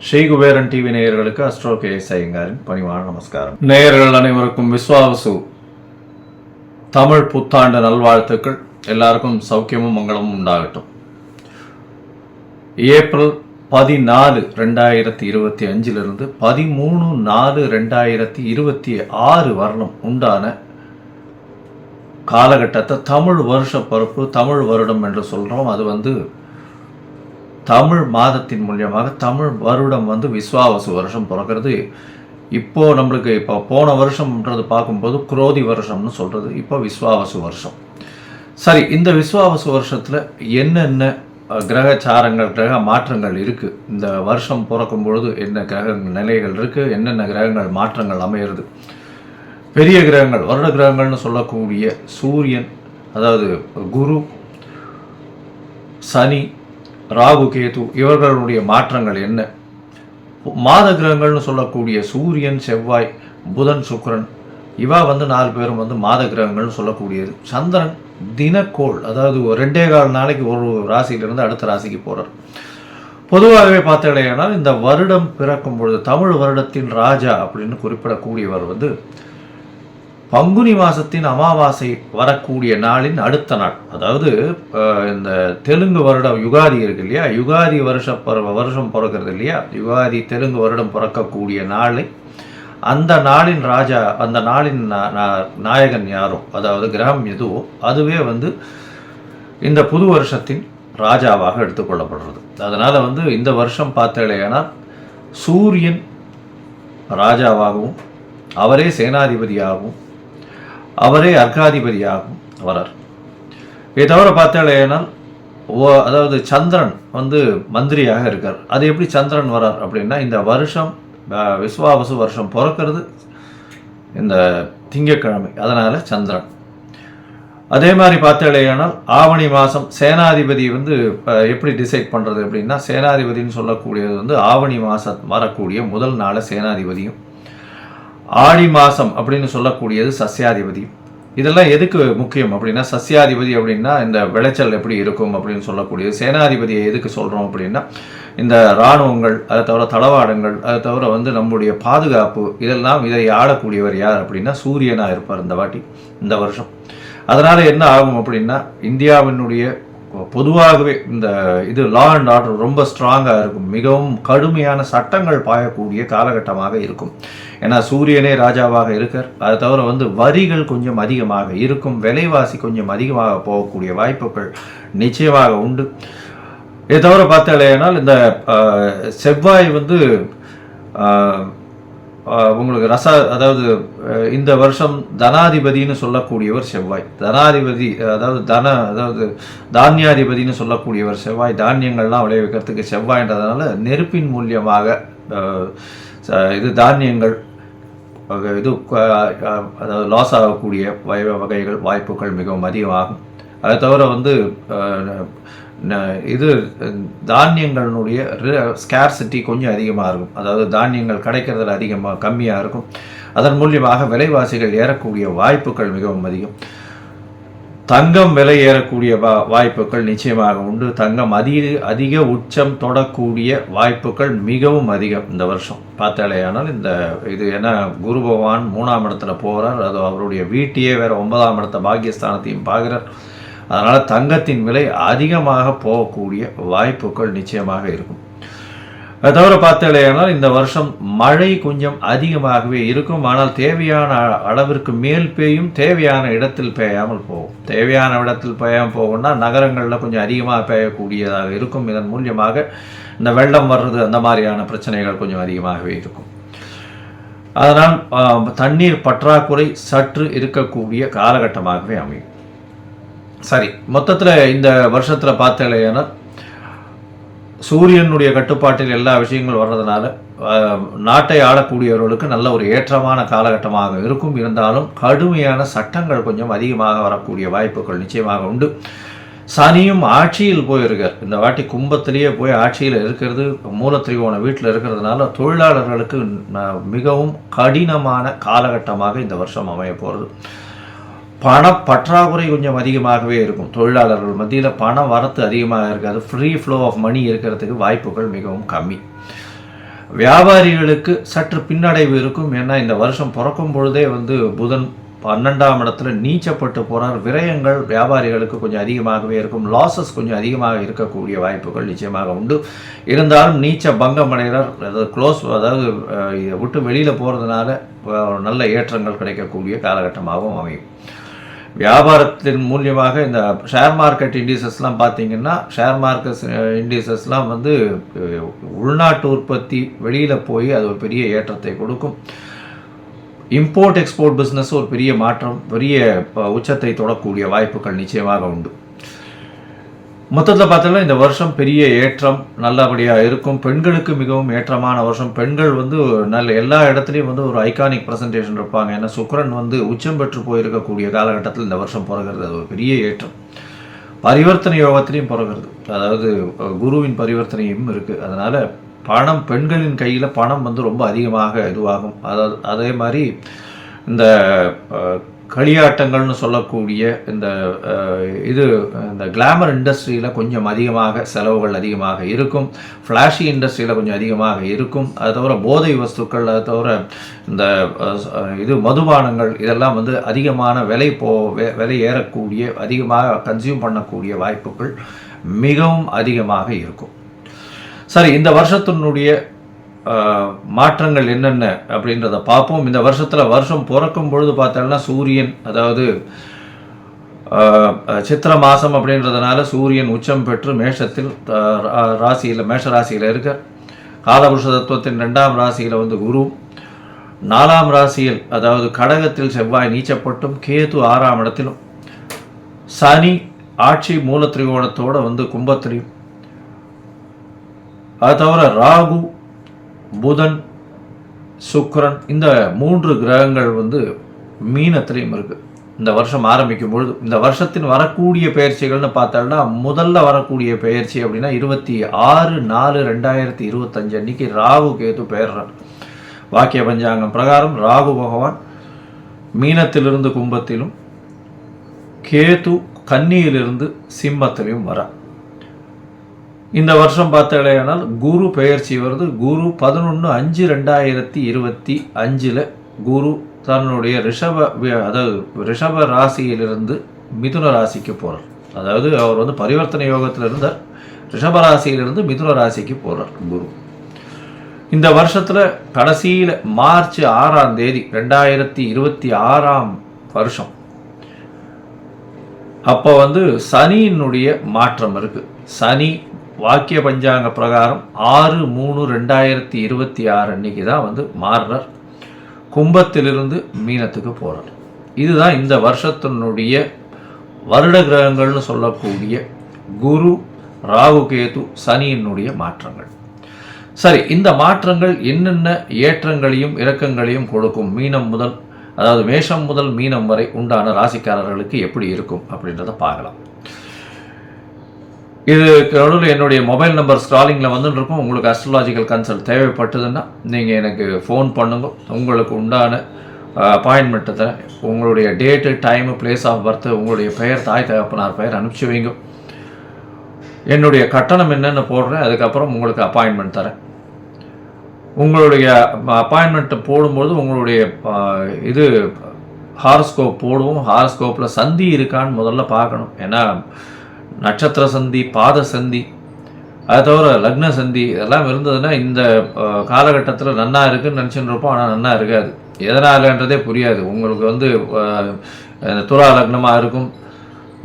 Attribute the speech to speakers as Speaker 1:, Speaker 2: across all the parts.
Speaker 1: Sri Kuberan TV நேயர்களுக்கு astro KS ஐயங்காரின் பணிவான நமஸ்காரம். நேயர்கள் அனைவருக்கும் விஸ்வாவசு தமிழ் புத்தாண்டு நல்வாழ்த்துக்கள். எல்லாருக்கும் சௌக்கியமும் மங்களமும் உண்டாகட்டும். ஏப்ரல் 14, 2025 13, 4, 2026 வரணும் உண்டான காலகட்டத்தை தமிழ் வருஷ பிறப்பு, தமிழ் வருடம் என்று சொல்கிறோம். அது தமிழ் மாதத்தின் மூலியமாக தமிழ் வருடம் விஸ்வாவசு வருஷம் பிறக்கிறது. இப்போது நம்மளுக்கு போன வருஷம்ன்றது பார்க்கும்போது குரோதி வருஷம்னு சொல்கிறது. இப்போ விஸ்வாவசு வருஷம். சரி, இந்த விஸ்வாவசு வருஷத்தில் என்னென்ன கிரகச்சாரங்கள், கிரக மாற்றங்கள் இருக்குது, இந்த வருஷம் பிறக்கும் பொழுது என்ன கிரக நிலைகள் இருக்குது, என்னென்ன கிரகங்கள் மாற்றங்கள் அமையிறது, பெரிய கிரகங்கள் வருட கிரகங்கள்னு சொல்லக்கூடிய சூரியன், அதாவது குரு, சனி, ராகு, கேது இவர்களுடைய மாற்றங்கள் என்ன, மாத கிரகங்கள்னு சொல்லக்கூடிய சூரியன், செவ்வாய், புதன், சுக்கிரன் இவா 4 பேரும் மாத கிரகங்கள்னு சொல்லக்கூடியது. சந்திரன் தினக்கோள், அதாவது 2.25 நாளைக்கு ஒரு ராசியிலிருந்து அடுத்த ராசிக்கு போகிறார். பொதுவாகவே பார்த்தீங்கன்னா இந்த வருடம் பிறக்கும் பொழுது தமிழ் வருடத்தின் ராஜா அப்படின்னு குறிப்பிடக்கூடியவர் பங்குனி மாதத்தின் அமாவாசை வரக்கூடிய நாளின் அடுத்த நாள், அதாவது இந்த தெலுங்கு வருடம் யுகாதி இருக்கு இல்லையா, யுகாதி வருஷம் பிறக்கிறது இல்லையா, யுகாதி தெலுங்கு வருடம் பிறக்கக்கூடிய நாளை அந்த நாளின் ராஜா, அந்த நாளின் நாயகன் யாரோ, அதாவது கிரகம் எதுவோ அதுவே இந்த புது வருஷத்தின் ராஜாவாக எடுத்துக்கொள்ளப்படுறது. அதனால் இந்த வருஷம் பார்த்தேன்னா சூரியன் ராஜாவாகவும் அவரே சேனாதிபதியாகவும் அவரே அர்க்காதிபதியாகவும் வரார். இதை தவிர பார்த்தாலேனால் அதாவது சந்திரன் மந்திரியாக இருக்கார். அது எப்படி சந்திரன் வரார் அப்படின்னா, இந்த வருஷம் விஸ்வாவசு வருஷம் பிறக்கிறது இந்த திங்கட்கிழமை, அதனால் சந்திரன். அதே மாதிரி பார்த்தாலேனால் ஆவணி மாதம் சேனாதிபதி எப்படி டிசைட் பண்ணுறது அப்படின்னா, சேனாதிபதினு சொல்லக்கூடியது ஆவணி மாதம் வரக்கூடிய முதல் நாளை சேனாதிபதியும், ஆடி மாதம் அப்படின்னு சொல்லக்கூடியது சஸ்யாதிபதி. இதெல்லாம் எதுக்கு முக்கியம் அப்படின்னா, சஸ்யாதிபதி அப்படின்னா இந்த விளைச்சல் எப்படி இருக்கும் அப்படின்னு சொல்லக்கூடியது. சேனாதிபதியை எதுக்கு சொல்கிறோம் அப்படின்னா, இந்த இராணுவங்கள், அதை தவிர தளவாடங்கள், அதை தவிர நம்முடைய பாதுகாப்பு, இதெல்லாம் இதை ஆளக்கூடியவர் யார் அப்படின்னா சூரியனாக இருப்பார் இந்த வருஷம். அதனால் என்ன ஆகும் அப்படின்னா, இந்தியாவினுடைய பொதுவாகவே இது லா அண்ட் ஆர்டர் ரொம்ப ஸ்ட்ராங்காக இருக்கும். மிகவும் கடுமையான சட்டங்கள் பாயக்கூடிய காலகட்டமாக இருக்கும். ஏன்னா சூரியனே ராஜாவாக இருக்கார். அதை தவிர வரிகள் கொஞ்சம் அதிகமாக இருக்கும், விலைவாசி கொஞ்சம் அதிகமாக போகக்கூடிய வாய்ப்புகள் நிச்சயமாக உண்டு. இதை தவிர பார்த்தாலேனால் இந்த செவ்வாய் உங்களுக்கு அதாவது இந்த வருஷம் தனாதிபதினு சொல்லக்கூடியவர் செவ்வாய். தனாதிபதி அதாவது தானியாதிபதினு சொல்லக்கூடியவர் செவ்வாய். தானியங்கள்லாம் விளைவிக்கிறதுக்கு செவ்வாய்ன்றதுனால நெருப்பின் மூலியமாக இது தானியங்கள் அதாவது லாஸ் ஆகக்கூடிய வகைகள் வாய்ப்புகள் மிகவும் அதிகமாகும். அதை தவிர இது தானியங்களுடைய ஸ்கேர்சிட்டி கொஞ்சம் அதிகமாக இருக்கும். அதாவது தானியங்கள் கிடைக்கிறதுல கம்மியாக இருக்கும். அதன் மூலியமாக விலைவாசிகள் ஏறக்கூடிய வாய்ப்புகள் மிகவும் அதிகம். தங்கம் விலை ஏறக்கூடிய வாய்ப்புகள் நிச்சயமாக உண்டு. தங்கம் அதிக உச்சம் தொடக்கூடிய வாய்ப்புகள் மிகவும் அதிகம் இந்த வருஷம் பார்த்தாலேயானால். இது ஏன்னா குரு பகவான் 3ஆம் இடத்துல போகிறார். அது அவருடைய வீட்டையே வேறு 9ஆம் இடத்த பாக்கியஸ்தானத்தையும் பார்க்குறார். அதனால் தங்கத்தின் விலை அதிகமாக போகக்கூடிய வாய்ப்புகள் நிச்சயமாக இருக்கும். அதை தவிர பார்த்தாலேயானால் இந்த வருஷம் மழை கொஞ்சம் அதிகமாகவே இருக்கும். ஆனால் தேவையான அளவிற்கு மேல் பெய்யும், தேவையான இடத்தில் பெய்யாமல் போகும். தேவையான இடத்தில் பெய்யாமல் போகும்னா நகரங்களில் கொஞ்சம் அதிகமாக பெய்யக்கூடியதாக இருக்கும். இதன் மூலியமாக இந்த வெள்ளம் வர்றது, அந்த மாதிரியான பிரச்சனைகள் கொஞ்சம் அதிகமாகவே இருக்கும். அதனால் தண்ணீர் பற்றாக்குறை சற்று இருக்கக்கூடிய காலகட்டமாகவே அமையும். சரி, மொத்தத்தில் இந்த வருஷத்தில் பார்த்தேன்னா சூரியனுடைய கட்டுப்பாட்டில் எல்லா விஷயங்களும் வர்றதுனால நாட்டை ஆளக்கூடியவர்களுக்கு நல்ல ஒரு ஏற்றமான காலகட்டமாக இருக்கும். இருந்தாலும் கடுமையான சட்டங்கள் கொஞ்சம் அதிகமாக வரக்கூடிய வாய்ப்புகள் நிச்சயமாக உண்டு. சனியும் ஆட்சியில் போயிருக்கார். இந்த வாட்டி கும்பத்திலேயே போய் ஆட்சியில் இருக்கிறது, மூலத்திரிகோண வீட்டில் இருக்கிறதுனால தொழிலாளர்களுக்கு மிகவும் கடினமான காலகட்டமாக இந்த வருஷம் அமைய போகிறது. பற்றாக்குறை கொஞ்சம் அதிகமாகவே இருக்கும். தொழிலாளர்கள் மத்தியில் பண வரத்து அதிகமாக இருக்காது. ஃப்ரீ ஃப்ளோ ஆஃப் மணி இருக்கிறதுக்கு வாய்ப்புகள் மிகவும் கம்மி. வியாபாரிகளுக்கு சற்று பின்னடைவு இருக்கும். ஏன்னா இந்த வருஷம் பிறக்கும் பொழுதே புதன் 12ஆம் இடத்துல நீச்சப்பட்டு போகிறார். விரயங்கள் வியாபாரிகளுக்கு கொஞ்சம் அதிகமாகவே இருக்கும். லாசஸ் கொஞ்சம் அதிகமாக இருக்கக்கூடிய வாய்ப்புகள் நிச்சயமாக உண்டு. இருந்தாலும் நீச்ச பங்கம் அடைகிறார். அதாவது இதை விட்டு வெளியில் போகிறதுனால நல்ல ஏற்றங்கள் கிடைக்கக்கூடிய காலகட்டமாகவும் அமையும். வியாபாரத்தின் மூலியமாக இந்த ஷேர் மார்க்கெட் இண்டிசஸ்லாம் பார்த்தீங்கன்னா, ஷேர் மார்க்கெட் இண்டிசஸ்லாம் உள்நாட்டு உற்பத்தி வெளியில் போய் அது ஒரு பெரிய ஏற்றத்தை கொடுக்கும். இம்போர்ட் எக்ஸ்போர்ட் பிஸ்னஸ் ஒரு பெரிய மாற்றம், பெரிய உச்சத்தை தொடக்கூடிய வாய்ப்புகள் நிச்சயமாக உண்டு. மொத்தத்தில் பார்த்தோம்னா இந்த வருஷம் பெரிய ஏற்றம் நல்லபடியாக இருக்கும். பெண்களுக்கு மிகவும் ஏற்றமான வருஷம். பெண்கள் நல்ல எல்லா இடத்துலையும் ஒரு ஐகானிக் ப்ரெசன்டேஷன் இருப்பாங்க. ஏன்னா சுக்கிரன் உச்சம் பெற்று போயிருக்கக்கூடிய காலகட்டத்தில் இந்த வருஷம் பிறகுறது அது ஒரு பெரிய ஏற்றம். பரிவர்த்தனை யோகத்திலையும் பிறகுறது, அதாவது குருவின் பரிவர்த்தனையும் இருக்குது. அதனால் பணம், பெண்களின் கையில் பணம் ரொம்ப அதிகமாக இதுவாகும். அதாவது அதே மாதிரி இந்த களியாட்டங்கள்னு சொல்லக்கூடிய இந்த கிளாமர் இண்டஸ்ட்ரியில் கொஞ்சம் அதிகமாக செலவுகள் அதிகமாக இருக்கும். ஃப்ளாஷி இண்டஸ்ட்ரியில் கொஞ்சம் அதிகமாக இருக்கும். அது தவிர போதை வஸ்துக்கள், அது தவிர இந்த மதுபானங்கள் இதெல்லாம் அதிகமான விலை ஏறக்கூடிய, அதிகமாக கன்சியூம் பண்ணக்கூடிய வாய்ப்புகள் மிகவும் அதிகமாக இருக்கும். சரி, இந்த வருஷத்தினுடைய மாற்றங்கள் என்னென்ன அப்படின்றத பார்ப்போம். இந்த வருஷம் பிறக்கும் பொழுது பார்த்தோம்னா சூரியன், அதாவது சித்திர மாதம் அப்படின்றதுனால சூரியன் உச்சம் பெற்று மேஷத்தில் மேஷ ராசியில் இருக்கார். காலபுருஷ தத்துவத்தின் 2ஆம் ராசியில் குரு, 4ஆம் ராசியில் அதாவது கடகத்தில் செவ்வாய் நீச்சப்பட்டும், கேது 6ஆம் இடத்திலும், சனி ஆட்சி மூலத்திரிகோணத்தோடு கும்பத்திலையும், அது தவிர ராகு, புதன், சுக்கிரன் இந்த 3 கிரகங்கள் மீனத்திலையும் இருக்குது. இந்த வருஷம் ஆரம்பிக்கும் பொழுது இந்த வருஷத்தின் வரக்கூடிய பெயர்ச்சிகள்னு பார்த்தோம்னா, முதல்ல வரக்கூடிய பெயர்ச்சி அப்படின்னா 26/4/2025 அன்னைக்கு ராகு கேது பெயர்றார். வாக்கிய பஞ்சாங்கம் பிரகாரம் ராகு பகவான் மீனத்திலிருந்து கும்பத்திலும், கேது கன்னியிலிருந்து சிம்மத்திலையும் வரார். இந்த வருஷம் பார்த்தாலேயானால் குரு பெயர்ச்சி வருது. குரு 11/5/2025 குரு தன்னுடைய ரிஷப ராசியிலிருந்து மிதுன ராசிக்கு போகிறார். அதாவது அவர் பரிவர்த்தனை யோகத்தில் இருந்தார். ரிஷப ராசியிலிருந்து மிதுன ராசிக்கு போகிறார் குரு. இந்த வருஷத்தில் கடைசியில் மார்ச் 6ஆம் தேதி 2026ஆம் வருஷம் அப்போ சனியினுடைய மாற்றம் இருக்குது. சனி வாக்கிய பஞ்சாங்க பிரகாரம் 6/3/2026 அன்னைக்கு தான் மாறுறார். கும்பத்திலிருந்து மீனத்துக்கு போகிறார். இதுதான் இந்த வருஷத்தினுடைய வருட கிரகங்கள்னு சொல்லக்கூடிய குரு, ராகு, கேது, சனியினுடைய மாற்றங்கள். சரி, இந்த மாற்றங்கள் என்னென்ன ஏற்றங்களையும் இறக்கங்களையும் கொடுக்கும்? மேஷம் முதல் மீனம் வரை உண்டான ராசிக்காரர்களுக்கு எப்படி இருக்கும் அப்படின்றத பார்க்கலாம். இது நடுவில் என்னுடைய மொபைல் நம்பர் ஸ்க்ராலிங்கில் வந்துருக்கும். உங்களுக்கு அஸ்ட்ராலாஜிக்கல் கன்சல்ட் தேவைப்பட்டதுன்னா நீங்கள் எனக்கு ஃபோன் பண்ணுங்க. உங்களுக்கு உண்டான அப்பாயின்மெண்ட்டை தரேன். உங்களுடைய date, time, place of birth, உங்களுடைய பெயர், தாய் தகப்பனார் பெயர் அனுப்பிச்சி வைங்க. என்னுடைய கட்டணம் என்னென்னு போடுறேன். அதுக்கப்புறம் உங்களுக்கு அப்பாயின்மெண்ட் தரேன். உங்களுடைய அப்பாயின்மெண்ட்டை போடும்போது உங்களுடைய ஹாரோஸ்கோப் போடுவோம். ஹாரோஸ்கோப்பில் சந்தி இருக்கான்னு முதல்ல பார்க்கணும். ஏன்னா நட்சத்திர சந்தி, பாத சந்தி, அது தவிர லக்ன சந்தி இதெல்லாம் இருந்ததுன்னா இந்த காலகட்டத்தில் நன்னா இருக்குன்னு நினச்சின்னு இருப்போம். ஆனால் நன்னா இருக்காது. எதனாலன்றதே புரியாது. உங்களுக்கு துலா லக்னமாக இருக்கும்,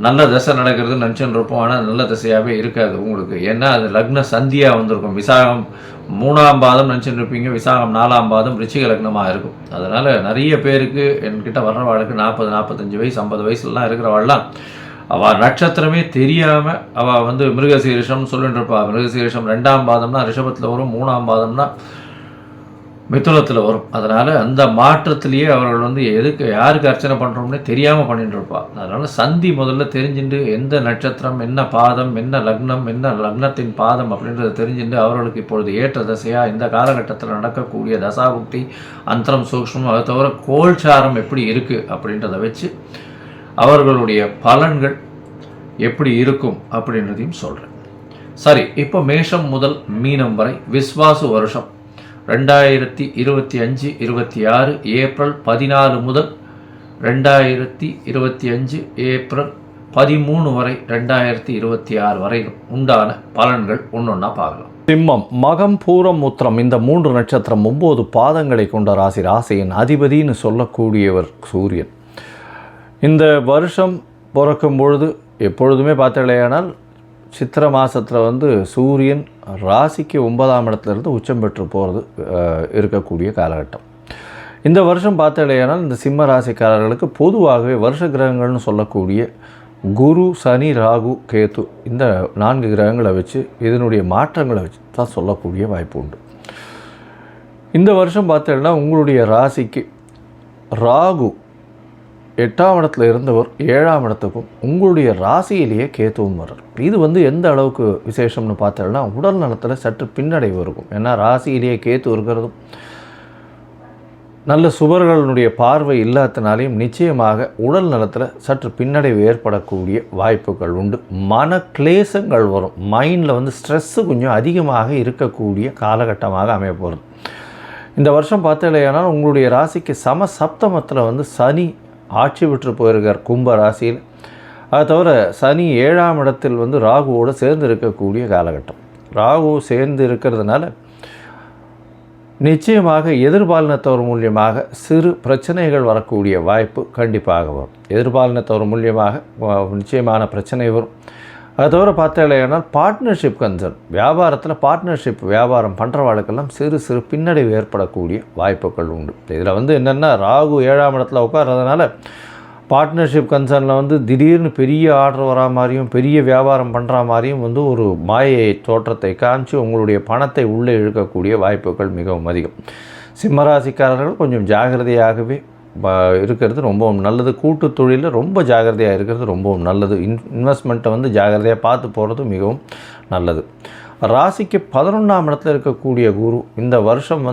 Speaker 1: நல்ல தசை நடக்கிறதுன்னு நினச்சின்னு இருப்போம். ஆனால் நல்ல தசையாகவே இருக்காது உங்களுக்கு. ஏன்னா அது லக்ன சந்தியாக வந்திருக்கும். விசாகம் 3ஆம் பாதம் நினச்சின்னு இருப்பீங்க, விசாகம் 4ஆம் பாதம் ரிச்சிக லக்னமாக இருக்கும். அதனால் நிறைய பேருக்கு என்கிட்ட வர்றவாளுக்கு 40, 45 வயசு, 50 வயசுலாம் இருக்கிறவாள்லாம் அவள் நட்சத்திரமே தெரியாமல் அவள் மிருகசீரிஷம்னு சொல்லிட்டு இருப்பாள். மிருகசீரிஷம் 2ஆம் பாதம்னா ரிஷபத்தில் வரும், 3ஆம் பாதம்னா மிதுனத்தில் வரும். அதனால் அந்த மாற்றத்திலேயே அவர்கள் எதுக்கு யாருக்கு அர்ச்சனை பண்ணுறோம்னே தெரியாமல் பண்ணிட்டு இருப்பாள். அதனால் சந்தி முதல்ல தெரிஞ்சுட்டு எந்த நட்சத்திரம், என்ன பாதம், என்ன லக்னம், என்ன லக்னத்தின் பாதம் அப்படின்றத தெரிஞ்சுட்டு அவர்களுக்கு இப்பொழுது ஏற்ற தசையாக இந்த காலகட்டத்தில் நடக்கக்கூடிய தசாபுக்தி, அந்தரம், சூக்ஷ்மம், அதை தவிர கோல்சாரம் எப்படி இருக்குது அப்படின்றத வச்சு அவர்களுடைய பலன்கள் எப்படி இருக்கும் அப்படின்றதையும் சொல்கிறேன். சரி, இப்போ மேஷம் முதல் மீனம் வரை விஸ்வாசு வருஷம் 2025-26 ஏப்ரல் 14 முதல் 2025 ஏப்ரல் 13 வரை 2026 வரை உண்டான பலன்கள் ஒன்றொன்னா பார்க்கலாம். சிம்மம், மகம், பூரம், உத்திரம் இந்த 3 நட்சத்திரம் 9 பாதங்களை கொண்ட ராசி. ராசியின் அதிபதினு சொல்லக்கூடியவர் சூரியன். இந்த வருஷம் பிறக்கும் பொழுது எப்பொழுதுமே பார்த்தீங்களேயானால் சித்திரை மாதத்தில் சூரியன் ராசிக்கு 9ஆம் இடத்துலேருந்து உச்சம் பெற்று போகிறது இருக்கக்கூடிய காலகட்டம். இந்த வருஷம் பார்த்தீங்களேயானால் இந்த சிம்ம ராசிக்காரர்களுக்கு பொதுவாகவே வருஷ கிரகங்கள்னு சொல்லக்கூடிய குரு, சனி, ராகு, கேது இந்த 4 கிரகங்களை வச்சு இதனுடைய மாற்றங்களை வச்சு தான் சொல்லக்கூடிய வாய்ப்பு உண்டு. இந்த வருஷம் பார்த்தீங்கன்னா உங்களுடைய ராசிக்கு ராகு 8ஆம் இடத்துல இருந்தவர் 7ஆம் இடத்துக்கும் உங்களுடைய ராசியிலேயே கேத்துவும் வர்றார். இது எந்த அளவுக்கு விசேஷம்னு பார்த்தோம்னா உடல் நலத்தில் சற்று பின்னடைவு இருக்கும். ஏன்னா ராசியிலேயே கேத்து இருக்கிறதும் நல்ல சுவர்களுடைய பார்வை இல்லாதனாலையும் நிச்சயமாக உடல் நலத்தில் சற்று பின்னடைவு ஏற்படக்கூடிய வாய்ப்புகள் உண்டு. மன கிளேசங்கள் வரும். மைண்டில் ஸ்ட்ரெஸ்ஸு கொஞ்சம் அதிகமாக இருக்கக்கூடிய காலகட்டமாக அமைய போகிறது. இந்த வருஷம் பார்த்தீங்களேனால் உங்களுடைய ராசிக்கு சம சப்தமத்தில் சனி ஆட்சி விட்டு போயிருக்கார் கும்ப ராசியில். அது தவிர சனி 7ஆம் இடத்தில் ராகுவோடு சேர்ந்து இருக்கக்கூடிய காலகட்டம். ராகு சேர்ந்து இருக்கிறதுனால நிச்சயமாக எதிர்பாலினத்தவர் மூலியமாக சிறு பிரச்சனைகள் வரக்கூடிய வாய்ப்பு கண்டிப்பாக வரும். எதிர்பாலினத்தவர் மூலியமாக நிச்சயமான பிரச்சனை வரும். அது தவிர பார்த்தாலேனால் பார்ட்னர்ஷிப் கன்சர்ன், வியாபாரத்தில் பார்ட்னர்ஷிப் வியாபாரம் பண்ணுறவாளுக்கெல்லாம் சிறு சிறு பின்னடைவு ஏற்படக்கூடிய வாய்ப்புகள் உண்டு. இதில் என்னென்னா ராகு 7ஆம் இடத்துல உட்கார்றதுனால பார்ட்னர்ஷிப் கன்சர்னில் திடீர்னு பெரிய ஆர்டர் வரா மாதிரியும் பெரிய வியாபாரம் பண்ணுற மாதிரியும் ஒரு மாயை தோற்றத்தை காமிச்சு உங்களுடைய பணத்தை உள்ளே இழுக்கக்கூடிய வாய்ப்புகள் மிகவும் அதிகம். சிம்மராசிக்காரர்கள் கொஞ்சம் ஜாகிரதையாகவே இருக்கிறது ரொம்பவும் நல்லது. கூட்டு தொழிலில் ரொம்ப ஜாகிரதையாக இருக்கிறது ரொம்பவும் நல்லது. இன்வெஸ்ட்மெண்ட்டை ஜாகிரதையாக பார்த்து போகிறது மிகவும் நல்லது. ராசிக்கு 11ஆம் இடத்துல இருக்கக்கூடிய குரு இந்த வருஷம்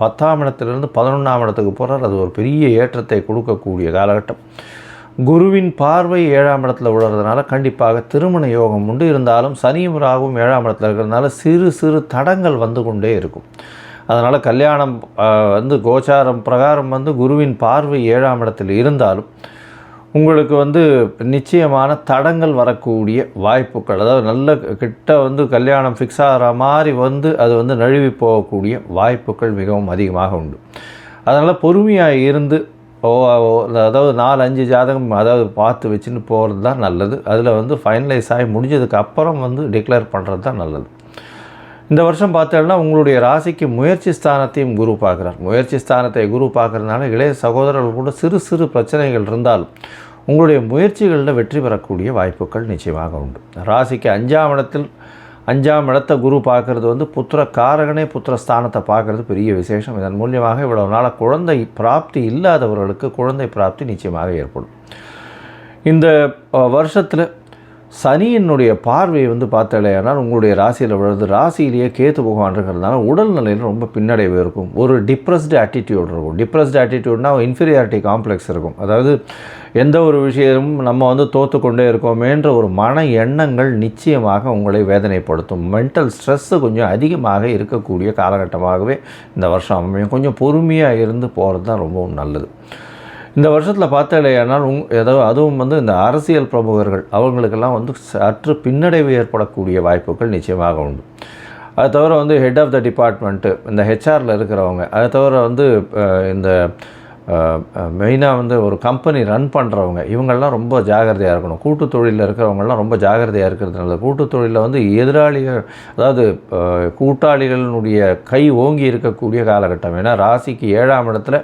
Speaker 1: 10ஆம் இடத்துலேருந்து 11ஆம் இடத்துக்கு போகிறார். அது ஒரு பெரிய ஏற்றத்தை கொடுக்கக்கூடிய காலகட்டம். குருவின் பார்வை 7ஆம் இடத்துல விழுறதுனால கண்டிப்பாக திருமண யோகம் உண்டு. இருந்தாலும் சனியும் ராகும் 7ஆம் இடத்துல இருக்கிறதுனால சிறு சிறு தடங்கள் கொண்டே இருக்கும். அதனால் கல்யாணம் கோச்சாரம் பிரகாரம் குருவின் பார்வை 7ஆம் இடத்தில் இருந்தாலும் உங்களுக்கு நிச்சயமான தடங்கள் வரக்கூடிய வாய்ப்புகள், அதாவது நல்ல கிட்ட கல்யாணம் ஃபிக்ஸ் ஆகிற மாதிரி அது நழுவி போகக்கூடிய வாய்ப்புகள் மிகவும் அதிகமாக உண்டு. அதனால் பொறுமையாக இருந்து அதாவது 4-5 ஜாதகம் பார்த்து வச்சுன்னு போகிறது தான் நல்லது. அதில் ஃபைனலைஸ் ஆகி முடிஞ்சதுக்கு அப்புறம் டிக்ளேர் பண்ணுறது தான் நல்லது. இந்த வருஷம் பார்த்தோம்னா உங்களுடைய ராசிக்கு முயற்சி ஸ்தானத்தையும் குரு பார்க்குறார். முயற்சி ஸ்தானத்தை குரு பார்க்குறதுனால இளைய சகோதரர்கள் கூட சிறு சிறு பிரச்சனைகள் இருந்தாலும் உங்களுடைய முயற்சிகளில் வெற்றி பெறக்கூடிய வாய்ப்புகள் நிச்சயமாக உண்டு. ராசிக்கு 5ஆம் இடத்தை குரு பார்க்குறது புத்திர காரகனே புத்திர ஸ்தானத்தை பார்க்குறது பெரிய விசேஷம். இதன் மூலியமாக இவ்வளவு நாள் குழந்தை பிராப்தி இல்லாதவர்களுக்கு குழந்தை பிராப்தி நிச்சயமாக ஏற்படும். இந்த வருஷத்தில் சனியினுடைய பார்வையை பார்த்தாலேயானால் உங்களுடைய ராசியில் விழுது. ராசியிலேயே கேத்து பகவான் இருக்கிறதுனால உடல்நிலையில் ரொம்ப பின்னடைவு இருக்கும். ஒரு டிப்ரெஸ்டு ஆட்டிடியூட் இருக்கும். டிப்ரெஸ்டு ஆட்டிடியூட்னால் இன்ஃபீரியாரிட்டி காம்ப்ளெக்ஸ் இருக்கும். அதாவது எந்த ஒரு விஷயமும் நம்ம தோற்று கொண்டே இருக்கோமேன்ற ஒரு மன எண்ணங்கள் நிச்சயமாக உங்களை வேதனைப்படுத்தும். மென்டல் ஸ்ட்ரெஸ்ஸு கொஞ்சம் அதிகமாக இருக்கக்கூடிய காலகட்டமாகவே இந்த வருஷம் அமையும். கொஞ்சம் பொறுமையாக இருந்து போகிறது தான் ரொம்பவும் நல்லது. இந்த வருஷத்தில் பார்த்தாலேயானால் அதுவும் இந்த அரசியல் பிரமுகர்கள் அவங்களுக்கெல்லாம் சற்று பின்னடைவு ஏற்படக்கூடிய வாய்ப்புகள் நிச்சயமாக உண்டு. அது தவிர ஹெட் ஆஃப் த டிபார்ட்மெண்ட்டு, இந்த ஹெச்ஆரில் இருக்கிறவங்க, அது தவிர இந்த மெயினாக ஒரு கம்பெனி ரன் பண்ணுறவங்க இவங்கள்லாம் ரொம்ப ஜாகிரதையாக இருக்கணும். கூட்டு தொழிலில் இருக்கிறவங்கலாம் ரொம்ப ஜாகிரதையாக இருக்கிறது நல்லது. கூட்டு தொழிலில் எதிராளிகள், அதாவது கூட்டாளிகளினுடைய கை ஓங்கி இருக்கக்கூடிய காலகட்டம். ஏன்னா ராசிக்கு 7ஆம் இடத்துல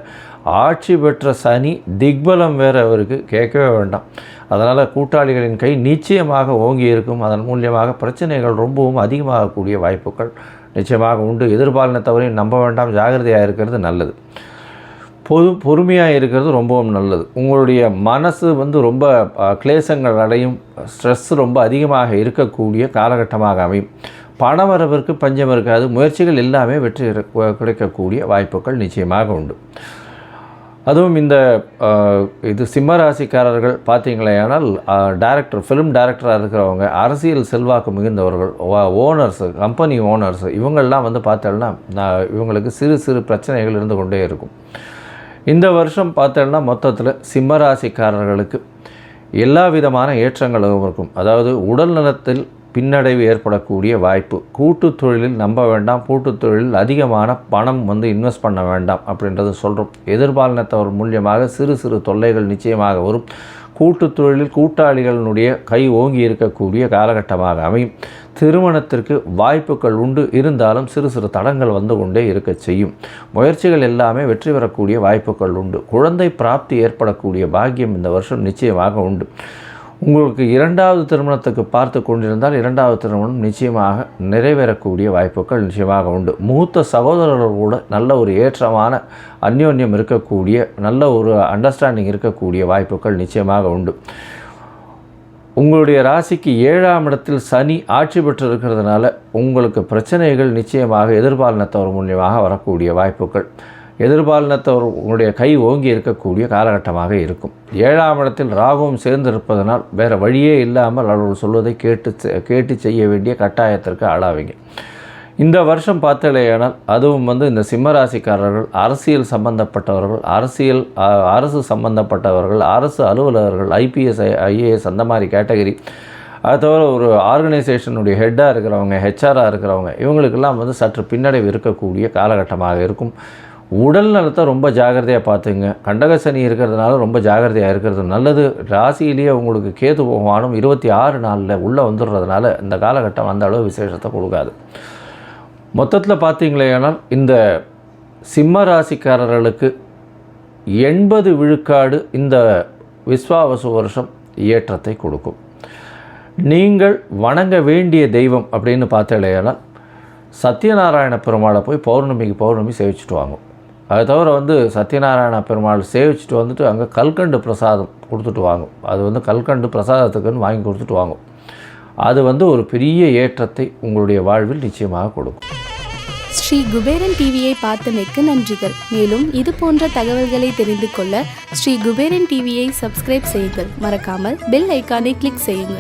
Speaker 1: ஆட்சி பெற்ற சனி திக்பலம் வேறு அவருக்கு கேட்கவே வேண்டாம். அதனால் கூட்டாளிகளின் கை நிச்சயமாக ஓங்கி இருக்கும். அதன் மூலியமாக பிரச்சனைகள் ரொம்பவும் அதிகமாகக்கூடிய வாய்ப்புகள் நிச்சயமாக உண்டு. எதிர்பாலினத்தவரையும் நம்ப வேண்டாம். ஜாகிரதையாக இருக்கிறது நல்லது. பொறுமையாக இருக்கிறது ரொம்பவும் நல்லது. உங்களுடைய மனசு ரொம்ப கிளேசங்கள் அடையும். ஸ்ட்ரெஸ் ரொம்ப அதிகமாக இருக்கக்கூடிய காலகட்டமாக அமையும். பணவரவிற்கு பஞ்சம் இருக்காது. முயற்சிகள் எல்லாமே வெற்றி கிடைக்கக்கூடிய வாய்ப்புகள் நிச்சயமாக உண்டு. அதுவும் இந்த இது சிம்ம ராசிக்காரர்கள் பார்த்தீங்களேனால் டைரக்டர், ஃபிலிம் டைரக்டராக இருக்கிறவங்க, அரசியல் செல்வாக்கு மிகுந்தவர்கள், ஓனர்ஸு, கம்பெனி ஓனர்ஸு, இவங்கள்லாம் வந்து பார்த்தோன்னா இவங்களுக்கு சிறு சிறு பிரச்சனைகள் இருந்து கொண்டே இருக்கும். இந்த வருஷம் பார்த்தோன்னா மொத்தத்தில் சிம்ம ராசிக்காரர்களுக்கு எல்லா விதமான ஏற்றங்களும் இருக்கும். அதாவது உடல் நலத்தில் பின்னடைவு ஏற்படக்கூடிய வாய்ப்பு, கூட்டுத் தொழிலில் நம்ப வேண்டாம், கூட்டுத் தொழிலில் அதிகமான பணம் வந்து இன்வெஸ்ட் பண்ண வேண்டாம் அப்படின்றது சொல்கிறோம். எதிர்பாலினத்தவர் மூலியமாக சிறு சிறு தொல்லைகள் நிச்சயமாக வரும். கூட்டுத் தொழிலில் கூட்டாளிகளினுடைய கை ஓங்கி இருக்கக்கூடிய காலகட்டமாக அமையும். திருமணத்திற்கு வாய்ப்புகள் உண்டு, இருந்தாலும் சிறு சிறு தடங்கள் வந்து கொண்டே இருக்க செய்யும். முயற்சிகள் எல்லாமே வெற்றி பெறக்கூடிய வாய்ப்புகள் உண்டு. குழந்தை பிராப்தி ஏற்படக்கூடிய பாக்கியம் இந்த வருஷம் நிச்சயமாக உண்டு. உங்களுக்கு 2வது திருமணத்துக்கு பார்த்து கொண்டிருந்தால் 2வது திருமணம் நிச்சயமாக நிறைவேறக்கூடிய வாய்ப்புகள் நிச்சயமாக உண்டு. மூத்த சகோதரர்கள் கூட நல்ல ஒரு ஏற்றமான அந்யோன்யம் இருக்கக்கூடிய, நல்ல ஒரு அண்டர்ஸ்டாண்டிங் இருக்கக்கூடிய வாய்ப்புகள் நிச்சயமாக உண்டு. உங்களுடைய ராசிக்கு 7ஆம் இடத்தில் சனி ஆட்சி பெற்று இருக்கிறதுனால உங்களுக்கு பிரச்சனைகள் நிச்சயமாக எதிர்பாலினத்தவர் மூலியமாக வரக்கூடிய வாய்ப்புகள், எதிர்பாலினத்தவர் உங்களுடைய கை ஓங்கி இருக்கக்கூடிய காலகட்டமாக இருக்கும். 7ஆம் இடத்தில் ராகுவும் சேர்ந்து இருப்பதனால் வேறு வழியே இல்லாமல் அவர்கள் சொல்வதை கேட்டு செய்ய வேண்டிய கட்டாயத்திற்கு ஆளாவீங்க. இந்த வருஷம் பார்த்தலையானால் அதுவும் வந்து இந்த சிம்மராசிக்காரர்கள் அரசியல் சம்பந்தப்பட்டவர்கள், அரசு சம்பந்தப்பட்டவர்கள், அரசு அலுவலர்கள், IPS IAS அந்த மாதிரி கேட்டகரி, அது தவிர ஒரு ஆர்கனைசேஷனுடைய ஹெட்டாக இருக்கிறவங்க, ஹெச்ஆராக இருக்கிறவங்க, இவங்களுக்கெல்லாம் வந்து சற்று பின்னடைவு இருக்கக்கூடிய காலகட்டமாக இருக்கும். உடல் நலத்தை ரொம்ப ஜாகிரதையாக பார்த்துங்க. கண்டகசனி இருக்கிறதுனால ரொம்ப ஜாகிரதையாக இருக்கிறது நல்லது. ராசியிலேயே உங்களுக்கு கேது பகவானும் 26 நாளில் உள்ளே வந்துடுறதுனால இந்த காலகட்டம் அந்த அளவு விசேஷத்தை கொடுக்காது. மொத்தத்தில் பார்த்தீங்களேனால் இந்த சிம்ம ராசிக்காரர்களுக்கு 80 விழுக்காடு இந்த விஸ்வாவசு வருஷம் ஏற்றத்தை கொடுக்கும். நீங்கள் வணங்க வேண்டிய தெய்வம் அப்படின்னு பார்த்தீங்களேனால் சத்யநாராயண பெருமாளை போய் பௌர்ணமி சேவிச்சுட்டு வாங்க. அது தவிர வந்து சத்யநாராயண பெருமாள் சேவிச்சுட்டு வந்துட்டு அங்கே கல்கண்டு பிரசாதம் கொடுத்துட்டு வாங்க. அது வந்து கல்கண்டு பிரசாதத்துக்குன்னு வாங்கி கொடுத்துட்டு வாங்க. அது வந்து ஒரு பெரிய ஏற்றத்தை உங்களுடைய வாழ்வில் நிச்சயமாக கொடுக்கும்.
Speaker 2: ஸ்ரீ குபேரன் டிவியை பார்த்தமைக்கு நன்றிகள். மேலும் இது போன்ற தகவல்களை தெரிந்து கொள்ள ஸ்ரீ குபேரன் டிவியை சப்ஸ்கிரைப் செய்யுங்கள். மறக்காமல் பெல் ஐக்கானை கிளிக் செய்யுங்கள்.